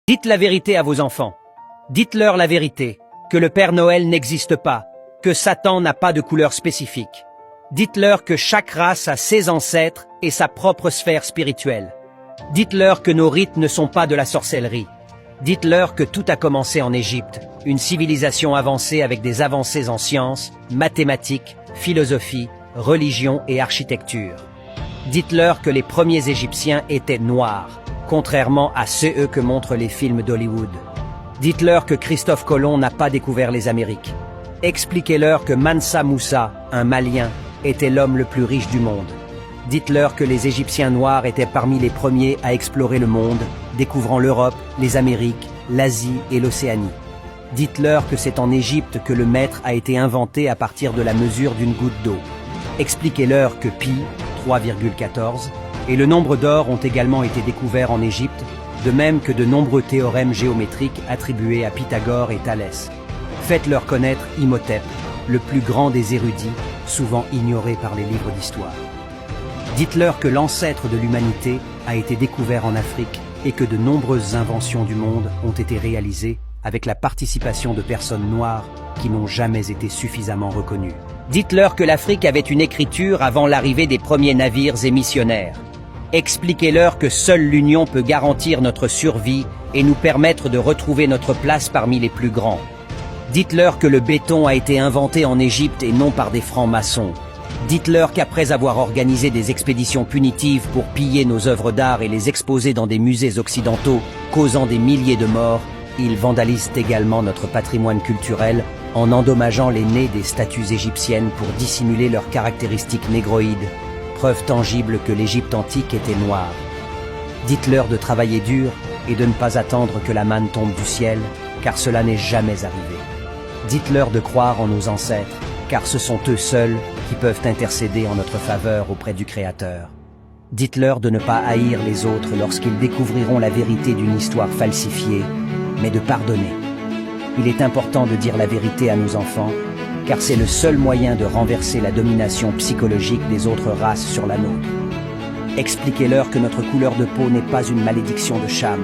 Dites la vérité à vos enfants. Dites-leur la vérité, que le Père Noël n'existe pas, que Satan n'a pas de couleur spécifique. Dites-leur que chaque race a ses ancêtres et sa propre sphère spirituelle. Dites-leur que nos rites ne sont pas de la sorcellerie. Dites-leur que tout a commencé en Égypte, une civilisation avancée avec des avancées en sciences, mathématiques, philosophie, religion et architecture. Dites-leur que les premiers Égyptiens étaient noirs, contrairement à ceux que montrent les films d'Hollywood. Dites-leur que Christophe Colomb n'a pas découvert les Amériques. Expliquez-leur que Mansa Moussa, un Malien, était l'homme le plus riche du monde. Dites-leur que les Égyptiens noirs étaient parmi les premiers à explorer le monde, découvrant l'Europe, les Amériques, l'Asie et l'Océanie. Dites-leur que c'est en Égypte que le mètre a été inventé à partir de la mesure d'une goutte d'eau. Expliquez-leur que pi, 3,14, et le nombre d'or ont également été découverts en Égypte, de même que de nombreux théorèmes géométriques attribués à Pythagore et Thalès. Faites-leur connaître Imhotep, le plus grand des érudits, souvent ignoré par les livres d'histoire. Dites-leur que l'ancêtre de l'humanité a été découvert en Afrique et que de nombreuses inventions du monde ont été réalisées avec la participation de personnes noires qui n'ont jamais été suffisamment reconnues. Dites-leur que l'Afrique avait une écriture avant l'arrivée des premiers navires et missionnaires. Expliquez-leur que seule l'union peut garantir notre survie et nous permettre de retrouver notre place parmi les plus grands. Dites-leur que le béton a été inventé en Égypte et non par des francs-maçons. Dites-leur qu'après avoir organisé des expéditions punitives pour piller nos œuvres d'art et les exposer dans des musées occidentaux, causant des milliers de morts, ils vandalisent également notre patrimoine culturel en endommageant les nez des statues égyptiennes pour dissimuler leurs caractéristiques négroïdes, preuve tangible que l'Égypte antique était noire. Dites-leur de travailler dur et de ne pas attendre que la manne tombe du ciel, car cela n'est jamais arrivé. Dites-leur de croire en nos ancêtres, car ce sont eux seuls qui peuvent intercéder en notre faveur auprès du Créateur. Dites-leur de ne pas haïr les autres lorsqu'ils découvriront la vérité d'une histoire falsifiée, mais de pardonner. Il est important de dire la vérité à nos enfants, car c'est le seul moyen de renverser la domination psychologique des autres races sur la nôtre. Expliquez-leur que notre couleur de peau n'est pas une malédiction de Cham,